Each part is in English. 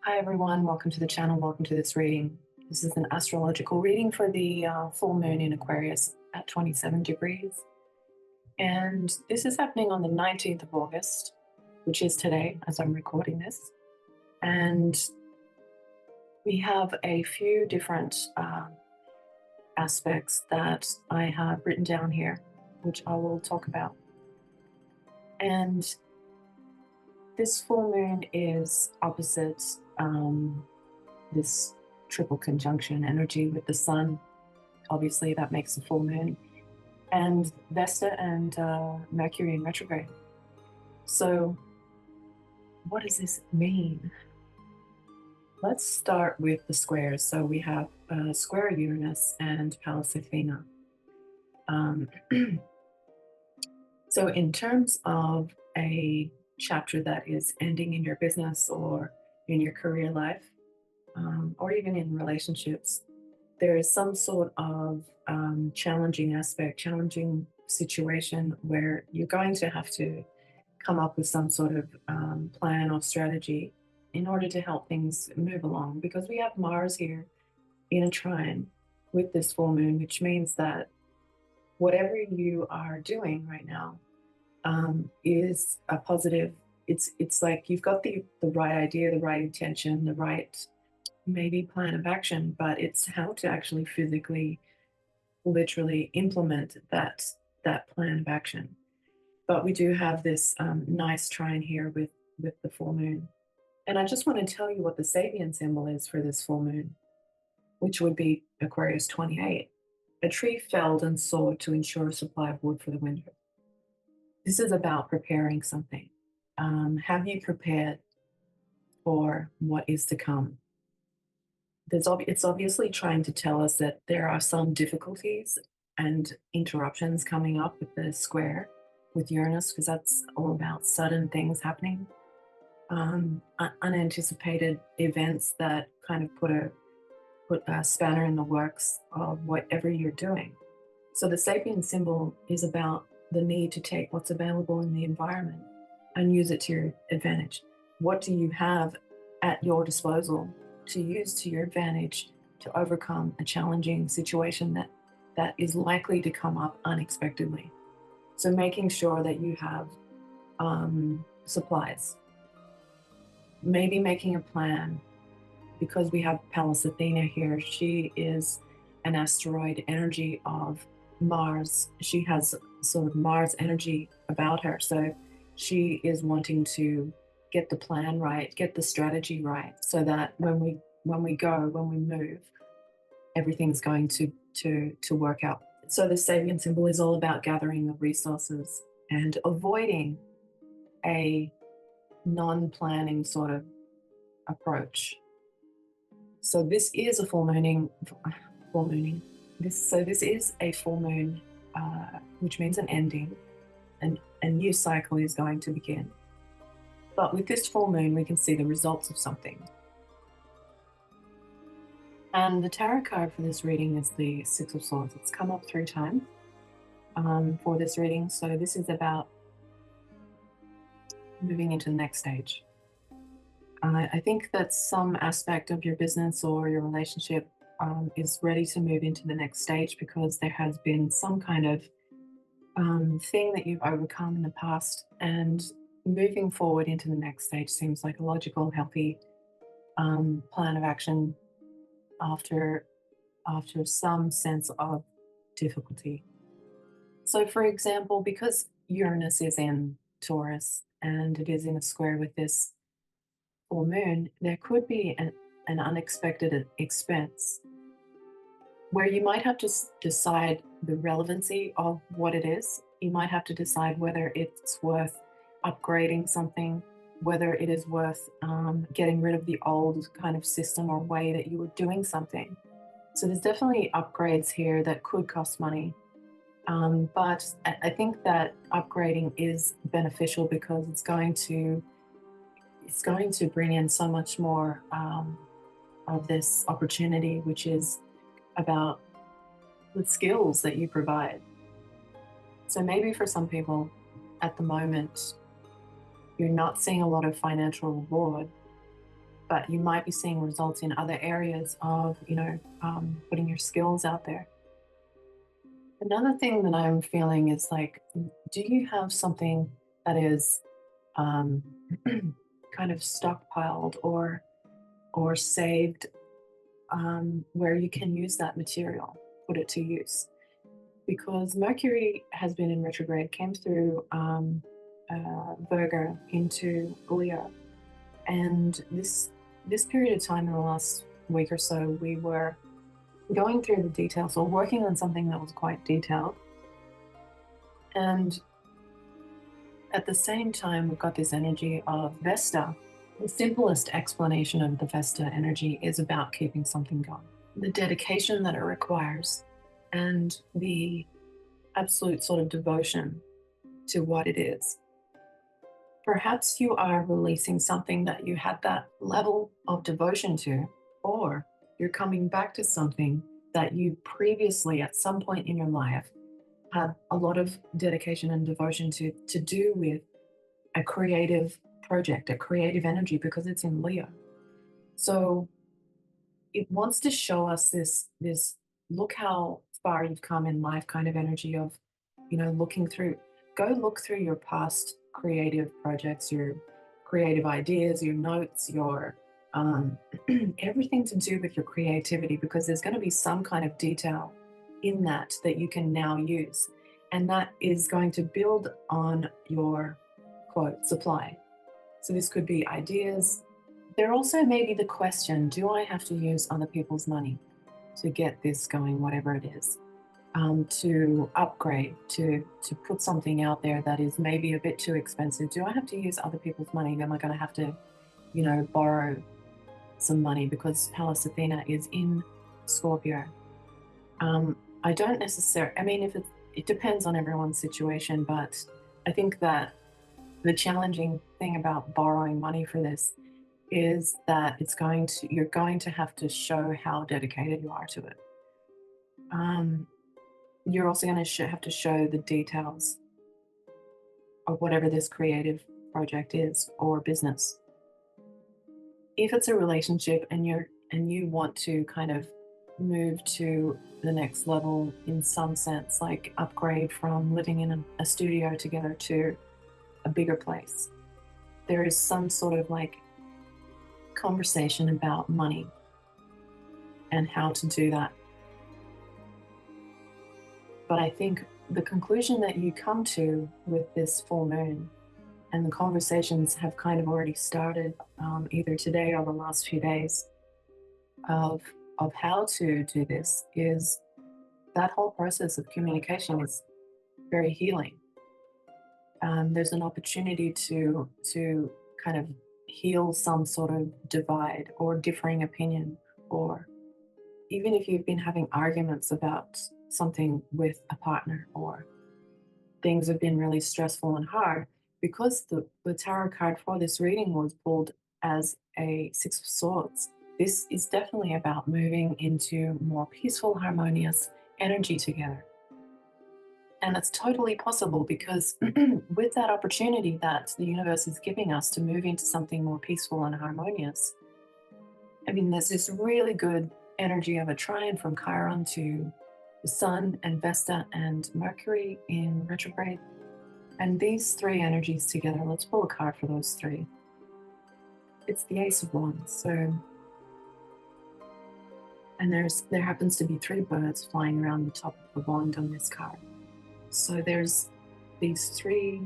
Hi everyone, welcome to the channel, welcome to this reading. This is an astrological reading for the full moon in Aquarius at 27 degrees. And this is happening on the 19th of August, which is today as I'm recording this. And we have a few different aspects that I have written down here, which I will talk about. And this full moon is opposite this triple conjunction energy with the sun. Obviously, that makes a full moon, and Vesta and Mercury in retrograde. So, what does this mean? Let's start with the squares. So we have square Uranus and Pallas Athena. So in terms of a chapter that is ending in your business or in your career life, or even in relationships, there is some sort of challenging aspect, challenging situation where you're going to have to come up with some sort of plan or strategy in order to help things move along. Because we have Mars here in a trine with this full moon, which means that whatever you are doing right now is a positive. It's like you've got the right idea, the right intention, the right maybe plan of action, but it's how to actually physically, literally implement that plan of action. But we do have this nice trine here with the full moon. And I just want to tell you what the Sabian symbol is for this full moon, which would be Aquarius 28, a tree felled and sawed to ensure a supply of wood for the winter. This is about preparing something. Have you prepared for what is to come? It's obviously trying to tell us that there are some difficulties and interruptions coming up with the square with Uranus, because that's all about sudden things happening, unanticipated events that kind of put a spanner in the works of whatever you're doing. So the Sabian symbol is about the need to take what's available in the environment and use it to your advantage. What do you have at your disposal to use to your advantage to overcome a challenging situation that is likely to come up unexpectedly? So making sure that you have supplies, maybe making a plan, because we have Pallas Athena here. She is an asteroid energy of Mars. She has sort of Mars energy about her. So she is wanting to get the plan right, get the strategy right, so that when we move, everything's going to work out. So the Sabian symbol is all about gathering the resources and avoiding a non-planning sort of approach. So this is a full mooning. This is a full moon, which means an ending, and a new cycle is going to begin. But with this full moon, we can see the results of something. And the tarot card for this reading is the Six of Swords. It's come up 3 times for this reading. So this is about moving into the next stage. I think that some aspect of your business or your relationship is ready to move into the next stage, because there has been some kind of thing that you've overcome in the past, and moving forward into the next stage seems like a logical, healthy plan of action after some sense of difficulty. So for example, because Uranus is in Taurus and it is in a square with this full moon, there could be an unexpected expense where you might have to decide the relevancy of what it is. You might have to decide whether it's worth upgrading something, whether it is worth getting rid of the old kind of system or way that you were doing something. So there's definitely upgrades here that could cost money. But I think that upgrading is beneficial, because it's going to bring in so much more of this opportunity, which is about the skills that you provide. So maybe for some people at the moment, you're not seeing a lot of financial reward, but you might be seeing results in other areas of, putting your skills out there. Another thing that I'm feeling is like, do you have something that is um, kind of stockpiled or saved, where you can use that material, put it to use? Because Mercury has been in retrograde, came through Virgo into Leo, and this period of time in the last week or so, we were going through the details or working on something that was quite detailed. And at the same time, we've got this energy of Vesta. The simplest explanation of the Vesta energy is about keeping something going, the dedication that it requires, and the absolute sort of devotion to what it is. Perhaps you are releasing something that you had that level of devotion to, or you're coming back to something that you previously, at some point in your life, had a lot of dedication and devotion to do with a creative project, a creative energy, because it's in Leo. So it wants to show us this look how far you've come in life kind of energy of, looking through, go look through your past creative projects, your creative ideas, your notes, your um, everything to do with your creativity, because there's going to be some kind of detail in that you can now use. And that is going to build on your quote supply. So this could be ideas. There also may be the question, do I have to use other people's money to get this going, whatever it is? To upgrade, to put something out there that is maybe a bit too expensive. Do I have to use other people's money? Am I going to have to, borrow some money because Pallas Athena is in Scorpio? I don't necessarily, I mean, if it depends on everyone's situation, but I think that the challenging thing about borrowing money for this is that you're going to have to show how dedicated you are to it. You're also going to have to show the details of whatever this creative project is or business. If it's a relationship and you want to kind of move to the next level in some sense, like upgrade from living in a studio together to a bigger place, there is some sort of like conversation about money and how to do that. But I think the conclusion that you come to with this full moon, and the conversations have kind of already started, either today or the last few days, of how to do this, is that whole process of communication is very healing. There's an opportunity to kind of heal some sort of divide or differing opinion, or even if you've been having arguments about something with a partner, or things have been really stressful and hard, because the tarot card for this reading was pulled as a Six of Swords. This is definitely about moving into more peaceful, harmonious energy together. And it's totally possible because with that opportunity that the universe is giving us to move into something more peaceful and harmonious, I mean, there's this really good energy of a trine from Chiron to the Sun and Vesta and Mercury in retrograde. And these three energies together, let's pull a card for those three. It's the Ace of Wands. So, and there happens to be three birds flying around the top of the wand on this card. So there's these three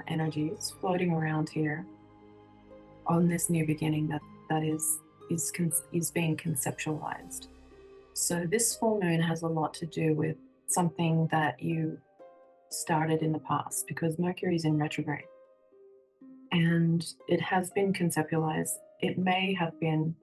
energies floating around here on this new beginning that is being conceptualized. So this full moon has a lot to do with something that you started in the past, because Mercury is in retrograde and it has been conceptualized. It may have been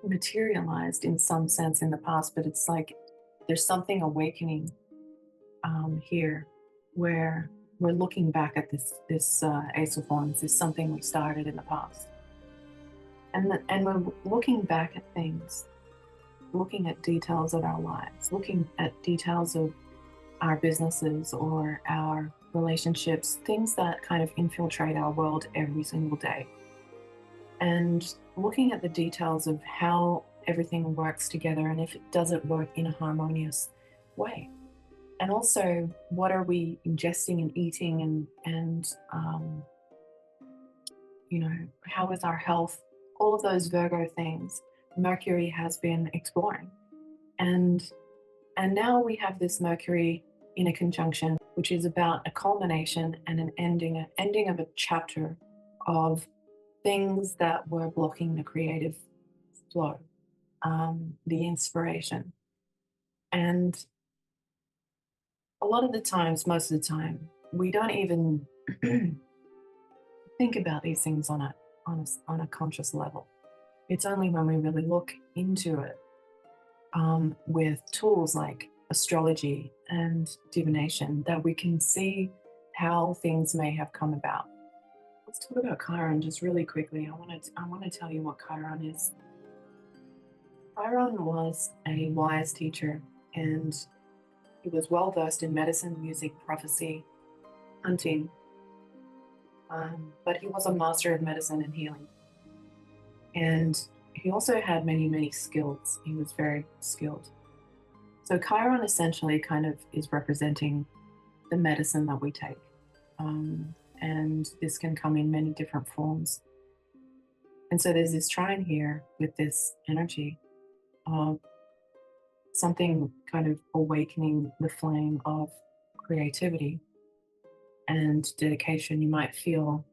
materialized in some sense in the past, but it's like there's something awakening here, where we're looking back at this Ace of Wands is something we started in the past, and we're looking back at things, looking at details of our lives, looking at details of our businesses or our relationships, things that kind of infiltrate our world every single day. and looking at the details of how everything works together and if it doesn't work in a harmonious way. And also, what are we ingesting and eating, and how is our health? All of those Virgo things Mercury has been exploring. And and now we have this Mercury in a conjunction, which is about a culmination and an ending of a chapter of things that were blocking the creative flow, the inspiration. And a lot of the times, most of the time, we don't even think about these things on a conscious level. It's only when we really look into it with tools like astrology and divination that we can see how things may have come about. Let's talk about Chiron just really quickly. I want to tell you what Chiron is. Chiron was a wise teacher, and he was well versed in medicine, music, prophecy, hunting, but he was a master of medicine and healing. And he also had many, many skills. He was very skilled. So Chiron essentially kind of is representing the medicine that we take. And this can come in many different forms. And so there's this trine here with this energy of something kind of awakening the flame of creativity and dedication. You might feel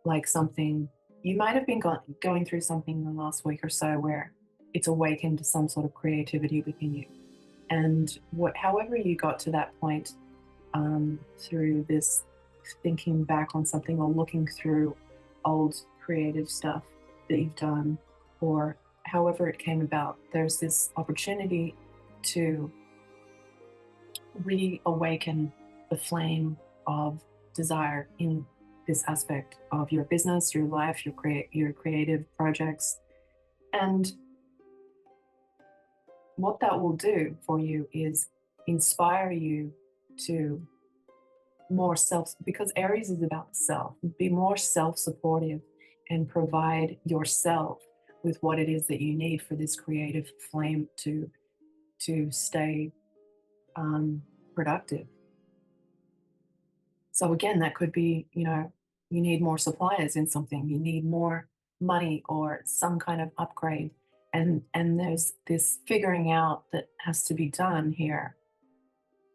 like something, you might have been going through something in the last week or so where it's awakened some sort of creativity within you. And however you got to that point through this thinking back on something or looking through old creative stuff that you've done, or however it came about, there's this opportunity to reawaken the flame of desire in this aspect of your business, your life, your creative projects. And what that will do for you is inspire you to because Aries is about self, be more self-supportive and provide yourself with what it is that you need for this creative flame to stay productive. So again, that could be, you need more suppliers in something, you need more money or some kind of upgrade. And there's this figuring out that has to be done here.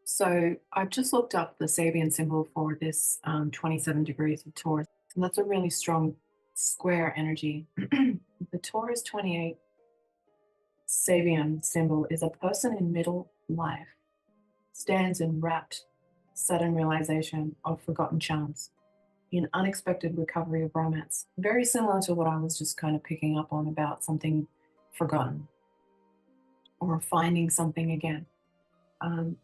So I've just looked up the Sabian symbol for this 27 degrees of Taurus, and that's a really strong square energy. The Taurus 28 Sabian symbol is a person in middle life, stands in rapt, sudden realization of forgotten charms, in unexpected recovery of romance. Very similar to what I was just kind of picking up on about something forgotten or finding something again.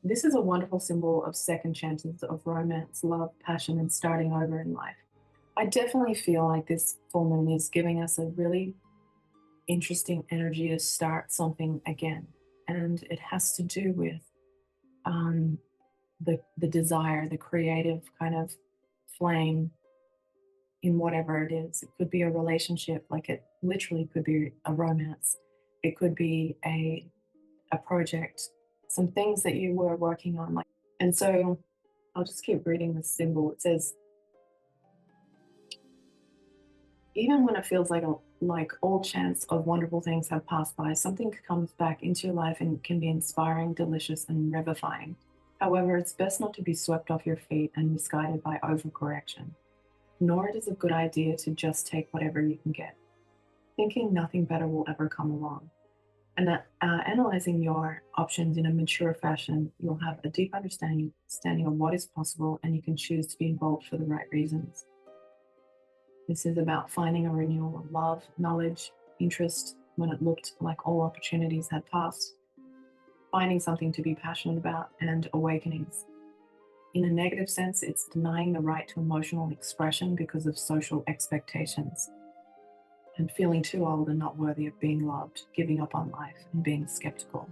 This is a wonderful symbol of second chances of romance, love, passion, and starting over in life. I definitely feel like this full moon is giving us a really interesting energy to start something again. And it has to do with the desire, the creative kind of flame in whatever it is. It could be a relationship, like it literally could be a romance. It could be a project, some things that you were working on. And so I'll just keep reading this symbol. It says, even when it feels like all chance of wonderful things have passed by, something comes back into your life and can be inspiring, delicious, and revivifying. However, it's best not to be swept off your feet and misguided by overcorrection. Nor it is a good idea to just take whatever you can get, thinking nothing better will ever come along. And that analyzing your options in a mature fashion, you'll have a deep understanding of what is possible, and you can choose to be involved for the right reasons. This is about finding a renewal of love, knowledge, interest when it looked like all opportunities had passed, finding something to be passionate about, and awakenings. In a negative sense, it's denying the right to emotional expression because of social expectations, and feeling too old and not worthy of being loved, giving up on life, and being skeptical.